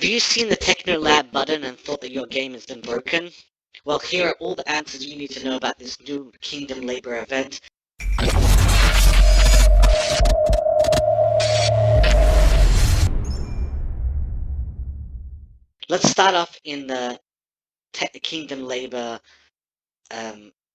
Have you seen the Technolab button and thought that your game has been broken? Well, here are all the answers you need to know about this new Kingdom Labor event. Let's start off in the Kingdom Labor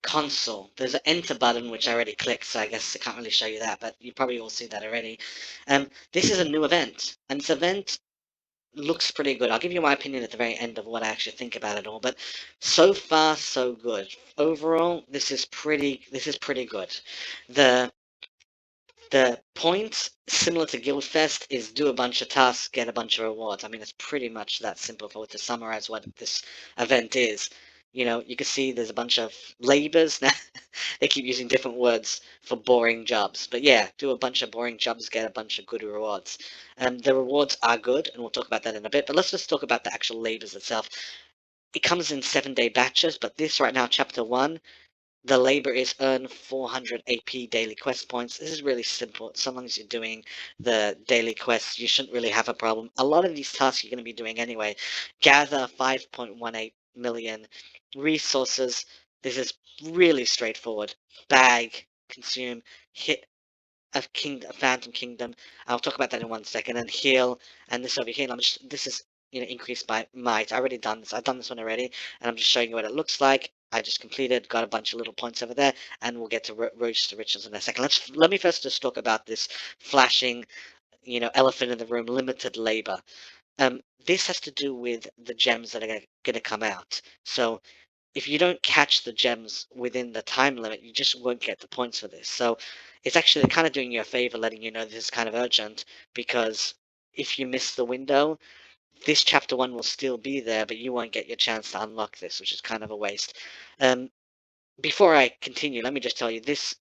console. There's an enter button which I already clicked, so I guess I can't really show you that, but you probably all see that already. This is a new event, and this event looks pretty good. I'll give you my opinion at the very end of what I actually think about it all, but so far so good. Overall, this is pretty good. The point, similar to Guildfest, is do a bunch of tasks, get a bunch of rewards. I mean, it's pretty much that simple for to summarize what this event is. You know, you can see there's a bunch of labors. Now, they keep using different words for boring jobs. But yeah, do a bunch of boring jobs, get a bunch of good rewards. The rewards are good, and we'll talk about that in a bit. But let's just talk about the actual labors itself. It comes in 7-day batches, but this right now, Chapter 1, the labor is earn 400 AP daily quest points. This is really simple. So long as you're doing the daily quests, you shouldn't really have a problem. A lot of these tasks you're going to be doing anyway. Gather 5.18 million resources. This is really straightforward. Bag, consume, hit a phantom kingdom. I'll talk about that in 1 second. And heal, and this over here. This is increased by might. I already done this. I've done this one already, and I'm just showing you what it looks like. I just completed, got a bunch of little points over there, and we'll get to roads to riches in a second. Let me first just talk about this flashing, elephant in the room, limited labor. This has to do with the gems that are going to come out. So if you don't catch the gems within the time limit, you just won't get the points for this. So it's actually kind of doing you a favor, letting you know this is kind of urgent, because if you miss the window, this chapter 1 will still be there, but you won't get your chance to unlock this, which is kind of a waste. Before I continue, let me just tell you, this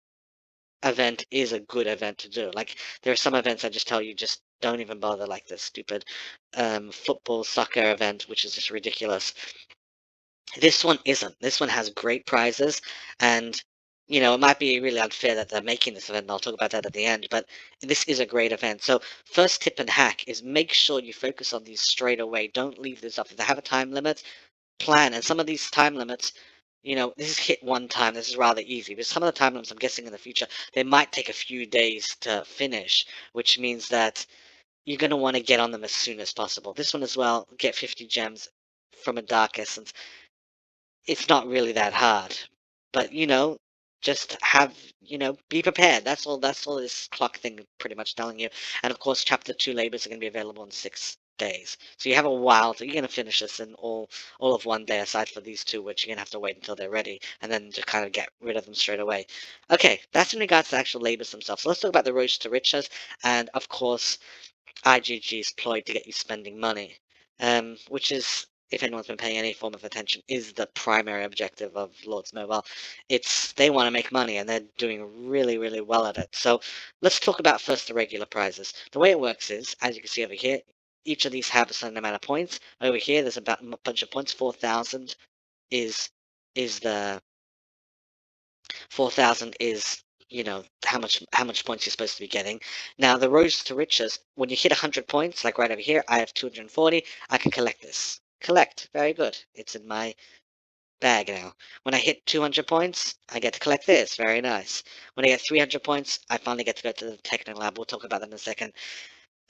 event is a good event to do. Like, there are some events I just tell you, just don't even bother, like this stupid football, soccer event, which is just ridiculous. This one isn't. This one has great prizes, and it might be really unfair that they're making this event, and I'll talk about that at the end, but this is a great event. So first tip and hack is make sure you focus on these straight away. Don't leave this up. If they have a time limit, plan. And some of these time limits, this is hit one time. This is rather easy. But some of the time limits, I'm guessing in the future, they might take a few days to finish, which means that you're going to want to get on them as soon as possible. This one as well, get 50 gems from a Dark Essence. It's not really that hard, but just have, be prepared. That's all this clock thing pretty much telling you. And of course, chapter 2 labors are going to be available in 6 days, so you have a while. So you're going to finish this in all of 1 day, aside for these two, which you're going to have to wait until they're ready, and then to kind of get rid of them straight away. Okay, that's in regards to the actual labors themselves. So let's talk about the roads to riches, and of course, IGG's ploy to get you spending money, which is, if anyone's been paying any form of attention, is the primary objective of Lords Mobile. They want to make money, and they're doing really, really well at it. So let's talk about first the regular prizes. The way it works is, as you can see over here, each of these have a certain amount of points. Over here, there's about a bunch of points. 4,000 is the 4,000 is how much points you're supposed to be getting. Now the roads to riches, when you hit 100 points, like right over here, I have 240. I can collect this. Collect, very good. It's in my bag now. When I hit 200 points, I get to collect this. Very nice. When I get 300 points, I finally get to go to the Technolab. We'll talk about that in a second.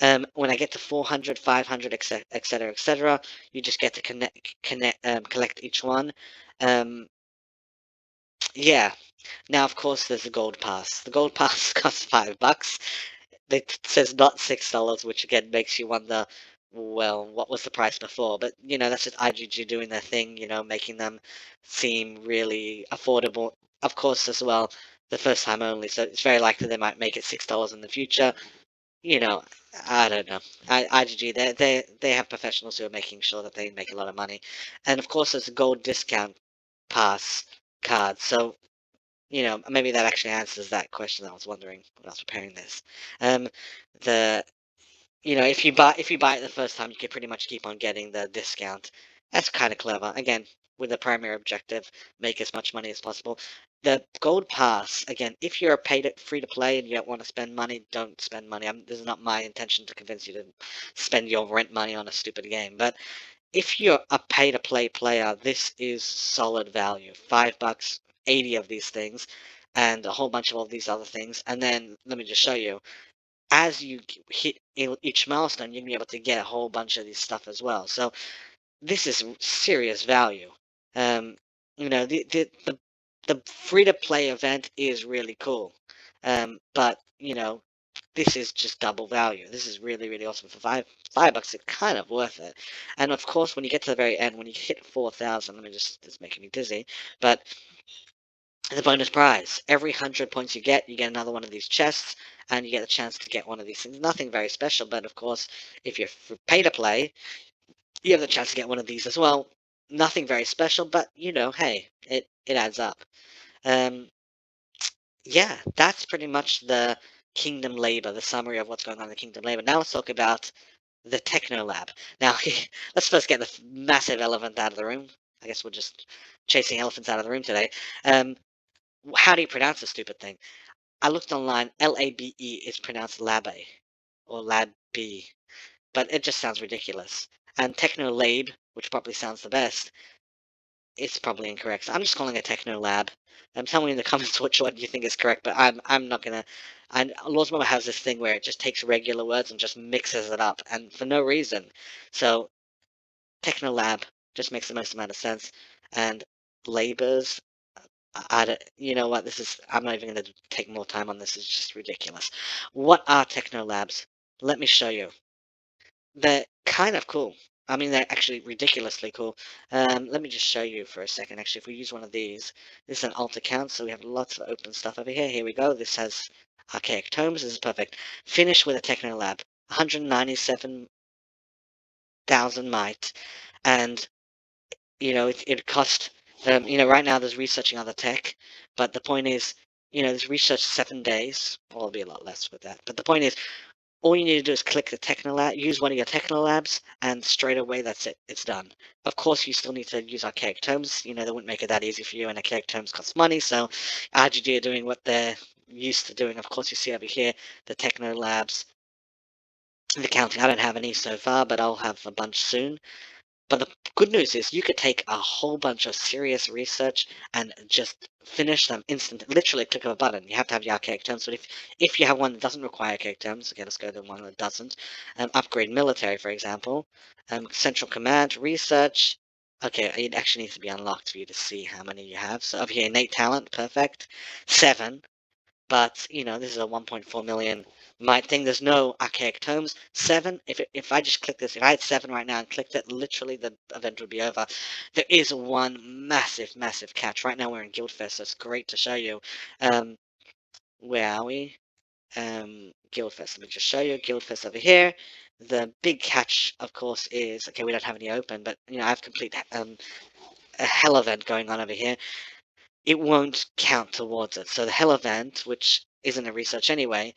When I get to 400, 500, etc., etc., you just get to collect each one. Yeah. Now, of course, there's the gold pass. The gold pass costs $5. It says not $6, which again makes you wonder, well, what was the price before? But that's just IGG doing their thing, making them seem really affordable. Of course, as well, the first time only, so it's very likely they might make it $6 in the future. I don't know. IGG, they have professionals who are making sure that they make a lot of money, and of course, there's a gold discount pass card. So maybe that actually answers that question that I was wondering when I was preparing this. The if you buy it the first time, you can pretty much keep on getting the discount. That's kind of clever. Again, with the primary objective, make as much money as possible. The gold pass, again, if you're a free to play and you don't want to spend money, don't spend money. This is not my intention to convince you to spend your rent money on a stupid game. But if you're a pay to play player, this is solid value. $5, 80 of these things, and a whole bunch of all these other things. And then let me just show you. As you hit each milestone, you're gonna be able to get a whole bunch of these stuff as well. So this is serious value. Um, the free to play event is really cool. But this is just double value. This is really, really awesome. For $5, it's kind of worth it. And of course, when you get to the very end, when you hit 4,000, it's making me dizzy, but the bonus prize. Every 100 points you get another one of these chests, and you get a chance to get one of these things. Nothing very special, but of course, if you're pay to play, you have the chance to get one of these as well. Nothing very special, but hey, it adds up. Um, yeah, that's pretty much the Kingdom Labor, the summary of what's going on in the Kingdom Labor. Now let's talk about the Technolab. Now, let's first get the massive elephant out of the room. I guess we're just chasing elephants out of the room today. How do you pronounce this stupid thing? I looked online. Labe is pronounced labe or lab-b, but it just sounds ridiculous. And Technolabe, which probably sounds the best, it's probably incorrect. So I'm just calling it Technolab. Tell me in the comments which one you think is correct, but I'm not gonna. Lord's Mother has this thing where it just takes regular words and just mixes it up, and for no reason. So Technolab just makes the most amount of sense, and labors. You know what? I'm not even gonna take more time on this. It's just ridiculous. What are Technolabs? Let me show you. They're kind of cool. I mean, they're actually ridiculously cool. Let me just show you for a second. Actually, if we use one of these, this is an alt account, so we have lots of open stuff over here. Here we go. This has archaic tomes. This is perfect. Finish with a Technolab. 197,000 might, and it cost. Right now there's researching other tech, but the point is, there's research 7 days. Well, it'll be a lot less with that. But the point is, all you need to do is click the Technolab, use one of your Technolabs, and straight away that's it. It's done. Of course, you still need to use archaic tomes. They wouldn't make it that easy for you, and archaic tomes cost money. So RGD are doing what they're used to doing. Of course, you see over here the Technolabs, the counting. I don't have any so far, but I'll have a bunch soon. But the good news is you could take a whole bunch of serious research and just finish them instantly. Literally, click of a button. You have to have your archaic terms, but if you have one that doesn't require archaic terms, okay, let's go to one that doesn't. Upgrade military, for example. Central command, research. Okay, it actually needs to be unlocked for you to see how many you have. So up here, innate talent, perfect. 7. But this is a 1.4 million might thing. There's no archaic tomes. 7. If I just click this, if I had 7 right now and clicked it, literally the event would be over. There is one massive, massive catch. Right now we're in Guildfest, so it's great to show you. Where are we? Guildfest. Let me just show you Guildfest over here. The big catch, of course, is okay. We don't have any open, but I have complete a hell event going on over here. It won't count towards it. So the hell event, which isn't a research anyway,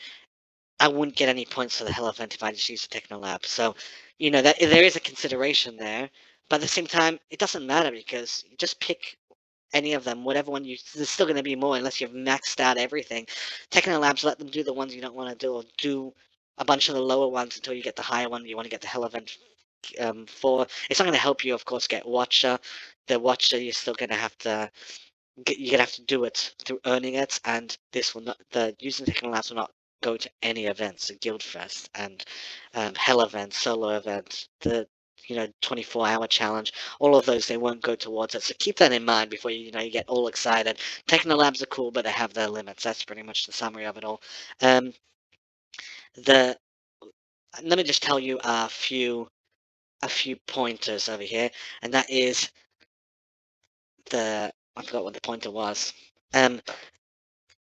I wouldn't get any points for the hell event if I just used the Technolab. So, that there is a consideration there, but at the same time, it doesn't matter because you just pick any of them, whatever one there's still going to be more unless you've maxed out everything. Technolabs let them do the ones you don't want to do, or do a bunch of the lower ones until you get the higher one you want to get the hell event for. It's not going to help you, of course, get Watcher. The Watcher, you're still going to have to you're gonna have to do it through earning it, and this will not. The using Technolabs will not go to any events, the Guildfest and Hell event, solo event, the 24-hour challenge. All of those they won't go towards it. So keep that in mind before you get all excited. Technolabs are cool, but they have their limits. That's pretty much the summary of it all. The Let me just tell you a few pointers over here, and that is I forgot what the pointer was. Um,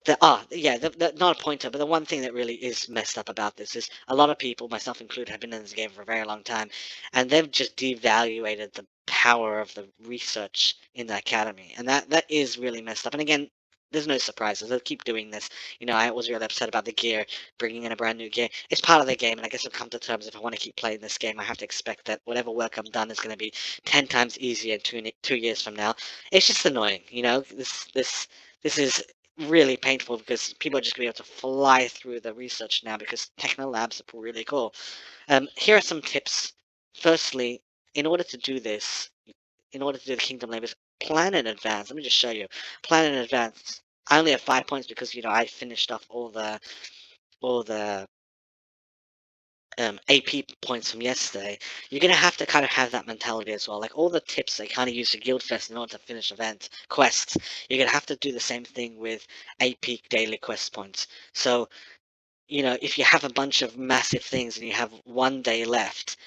not a pointer, but the one thing that really is messed up about this is a lot of people, myself included, have been in this game for a very long time, and they've just devaluated the power of the research in the academy, and that is really messed up. And again, there's no surprises. They'll keep doing this. I was really upset about the gear, bringing in a brand new gear. It's part of the game, and I guess I've come to terms if I want to keep playing this game, I have to expect that whatever work I've done is going to be 10 times easier 2 years from now. It's just annoying, this This is really painful because people are just going to be able to fly through the research now because Technolabes are really cool. Here are some tips. Firstly, in order to do this, in order to do the Kingdom Labors, plan in advance. Let me just show you. Plan in advance. I only have 5 points because I finished off all the AP points from yesterday. You're gonna have to kind of have that mentality as well. Like all the tips they kind of use for Guild Fest in order to finish event quests. You're gonna have to do the same thing with AP daily quest points. So if you have a bunch of massive things and you have 1 day left,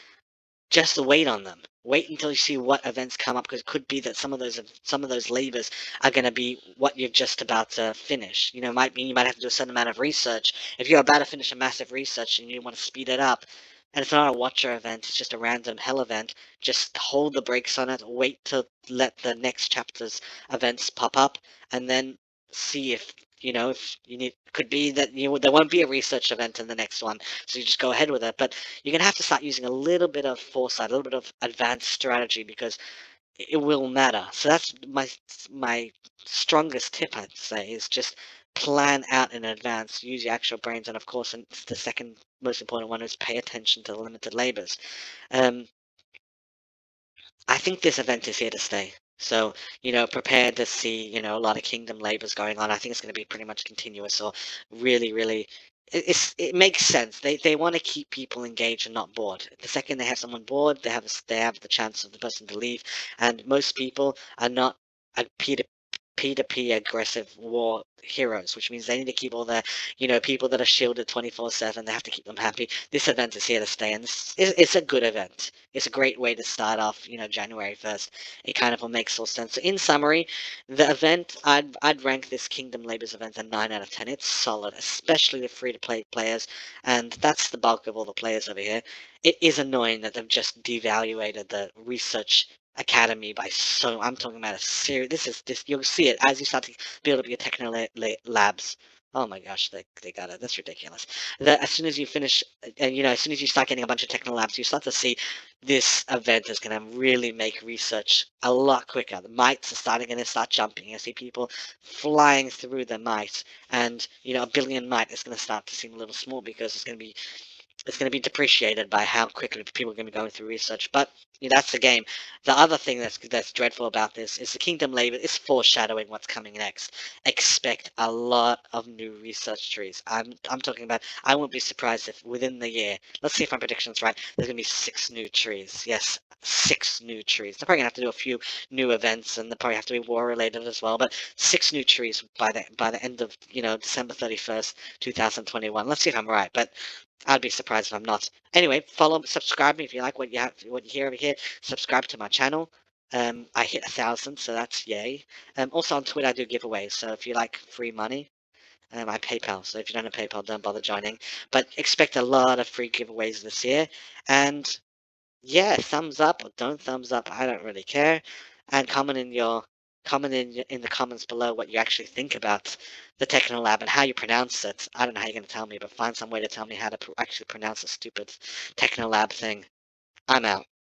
just wait on them. Wait until you see what events come up, because it could be that some of those labors are going to be what you're just about to finish. Might mean you might have to do a certain amount of research. If you're about to finish a massive research and you want to speed it up, and it's not a watcher event, it's just a random hell event, just hold the brakes on it, wait to let the next chapter's events pop up, and then see if you need. Could be that there won't be a research event in the next one, so you just go ahead with it. But you're gonna have to start using a little bit of foresight, a little bit of advanced strategy, because it will matter. So that's my strongest tip, I'd say, is just plan out in advance, use your actual brains, and of course, and the second most important one is pay attention to the limited labors. Um, I think this event is here to stay. So, prepare to see, a lot of Kingdom labors going on. I think it's going to be pretty much continuous, or really, really, it makes sense. They want to keep people engaged and not bored. The second they have someone bored, they have the chance of the person to leave, and most people are not a P2P aggressive war heroes, which means they need to keep all their, people that are shielded 24/7. They have to keep them happy. This event is here to stay, and it's a good event. It's a great way to start off, January 1st. It kind of all makes all sense. So in summary, the event, I'd rank this Kingdom Labors event a 9 out of 10. It's solid, especially the free-to-play players, and that's the bulk of all the players over here. It is annoying that they've just devaluated the research academy by I'm talking about a serious. This you'll see it as you start to build up your Technolabes. Oh my gosh, they got it. That's ridiculous. That as soon as you finish, and as soon as you start getting a bunch of Technolabes, you start to see this event is going to really make research a lot quicker. The mites are starting going to start jumping. I see people flying through the mite, and a billion mite is going to start to seem a little small because it's going to be depreciated by how quickly people are going to be going through research. But that's the game. The other thing that's dreadful about this is the Kingdom Labor is foreshadowing what's coming next. Expect a lot of new research trees. I'm talking about. I won't be surprised if within the year. Let's see if my prediction's right. There's going to be 6 new trees. Yes, 6 new trees. They're probably going to have to do a few new events, and they'll probably have to be war related as well. But 6 new trees by the end of December 31st, 2021. Let's see if I'm right. But I'd be surprised if I'm not. Anyway, subscribe me if you like what you hear over here. Subscribe to my channel. I hit 1,000, so that's yay. Also on Twitter I do giveaways, so if you like free money, I PayPal. So if you don't have PayPal, don't bother joining. But expect a lot of free giveaways this year. And yeah, thumbs up or don't thumbs up, I don't really care. And comment in the comments below what you actually think about the Technolab and how you pronounce it. I don't know how you're going to tell me, but find some way to tell me how to actually pronounce the stupid Technolab thing. I'm out.